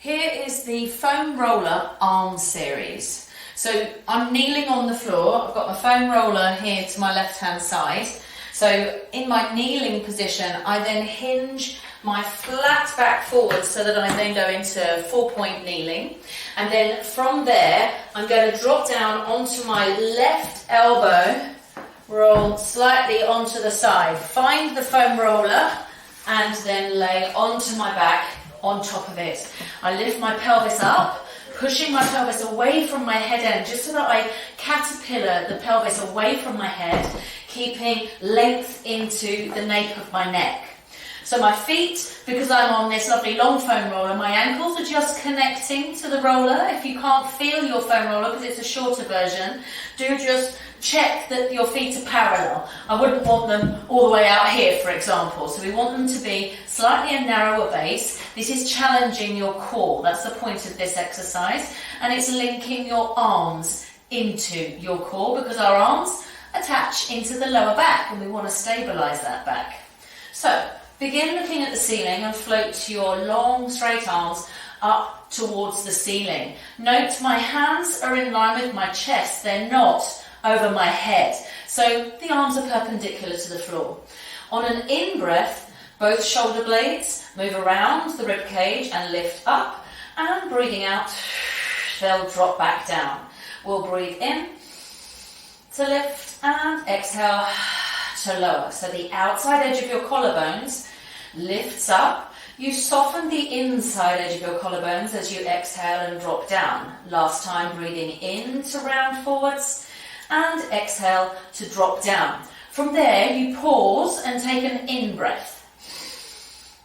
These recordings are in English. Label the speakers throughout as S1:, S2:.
S1: Here is the foam roller arm series. So I'm kneeling on the floor. I've got my foam roller here to my left hand side. So in my kneeling position, I then hinge my flat back forward so that I then go into 4-point kneeling. And then from there, I'm going to drop down onto my left elbow, roll slightly onto the side, find the foam roller, and then lay onto my back on top of it. I lift my pelvis up, pushing my pelvis away from my head end, just so that I caterpillar the pelvis away from my head, keeping length into the nape of my neck. So my feet, because I'm on this lovely long foam roller, my ankles are just connecting to the roller. If you can't feel your foam roller, because it's a shorter version, do just check that your feet are parallel. I wouldn't want them all the way out here, for example. So we want them to be slightly a narrower base. This is challenging your core. That's the point of this exercise. And it's linking your arms into your core, because our arms attach into the lower back and we want to stabilize that back. So begin looking at the ceiling and float your long straight arms up towards the ceiling. Note my hands are in line with my chest. They're not over my head. So the arms are perpendicular to the floor. On an in-breath, both shoulder blades move around the rib cage and lift up, and breathing out, they'll drop back down. We'll breathe in to lift and exhale to lower. So the outside edge of your collarbones lifts up. You soften the inside edge of your collarbones as you exhale and drop down. Last time, breathing in to round forwards and exhale to drop down. From there, you pause and take an in-breath.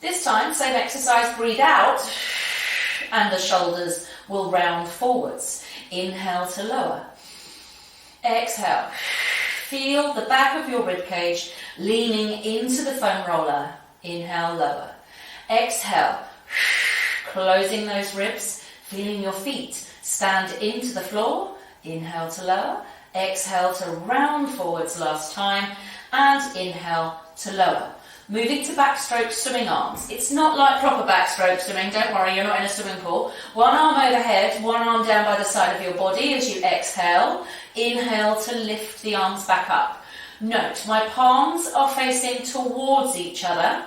S1: This time, same exercise, breathe out, and the shoulders will round forwards. Inhale to lower. Exhale. Feel the back of your ribcage leaning into the foam roller. Inhale, lower. Exhale. Closing those ribs, feeling your feet stand into the floor. Inhale to lower. Exhale to round forwards last time, and inhale to lower. Moving to backstroke swimming arms. It's not like proper backstroke swimming, don't worry, you're not in a swimming pool. One arm overhead, one arm down by the side of your body as you exhale. Inhale to lift the arms back up. Note, my palms are facing towards each other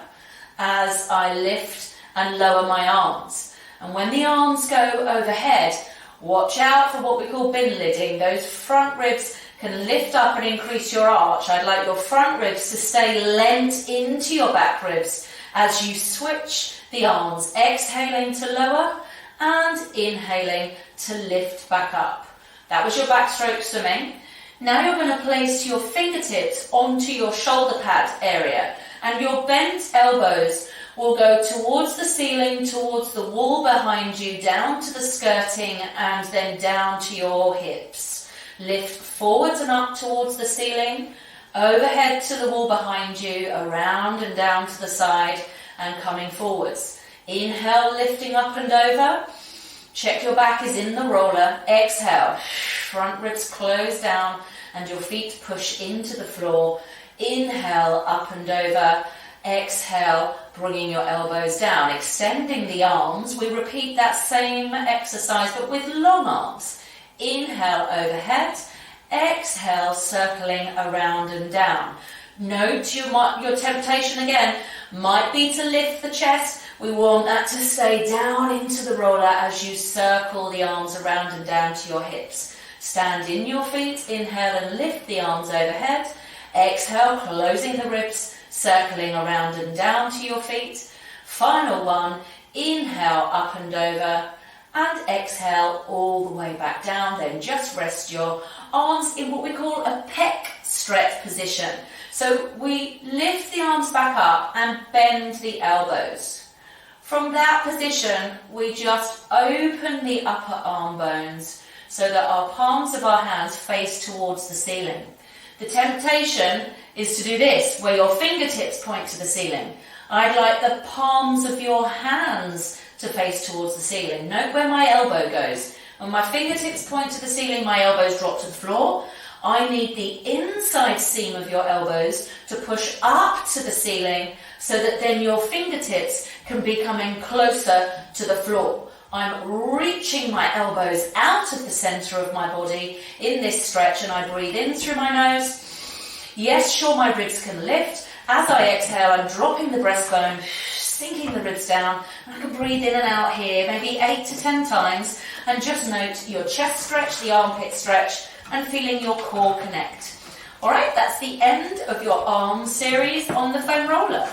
S1: as I lift and lower my arms. And when the arms go overhead, watch out for what we call bin lidding. Those front ribs can lift up and increase your arch. I'd like your front ribs to stay leant into your back ribs as you switch the arms, exhaling to lower and inhaling to lift back up. That was your backstroke swimming. Now you're going to place your fingertips onto your shoulder pad area, and your bent elbows will go towards the ceiling, towards the wall behind you, down to the skirting, and then down to your hips. Lift forwards and up towards the ceiling, overhead to the wall behind you, around and down to the side, and coming forwards. Inhale, lifting up and over. Check your back is in the roller. Exhale, front ribs close down and your feet push into the floor. Inhale, up and over. Exhale, bringing your elbows down, extending the arms. We repeat that same exercise but with long arms. Inhale, overhead. Exhale, circling around and down. Note your temptation again might be to lift the chest. We want that to stay down into the roller as you circle the arms around and down to your hips. Stand in your feet. Inhale and lift the arms overhead. Exhale, closing the ribs, circling around and down to your feet. Final one, inhale up and over, and exhale all the way back down. Then just rest your arms in what we call a pec stretch position. So we lift the arms back up and bend the elbows. From that position, we just open the upper arm bones so that our palms of our hands face towards the ceiling. The temptation is to do this, where your fingertips point to the ceiling. I'd like the palms of your hands to face towards the ceiling. Note where my elbow goes. When my fingertips point to the ceiling, my elbows drop to the floor. I need the inside seam of your elbows to push up to the ceiling so that then your fingertips can be coming closer to the floor. I'm reaching my elbows out of the centre of my body in this stretch, and I breathe in through my nose. Yes, sure, my ribs can lift. As I exhale, I'm dropping the breastbone, sinking the ribs down. I can breathe in and out here, maybe 8 to 10 times, and just note your chest stretch, the armpit stretch, and feeling your core connect. All right, that's the end of your arm series on the foam roller.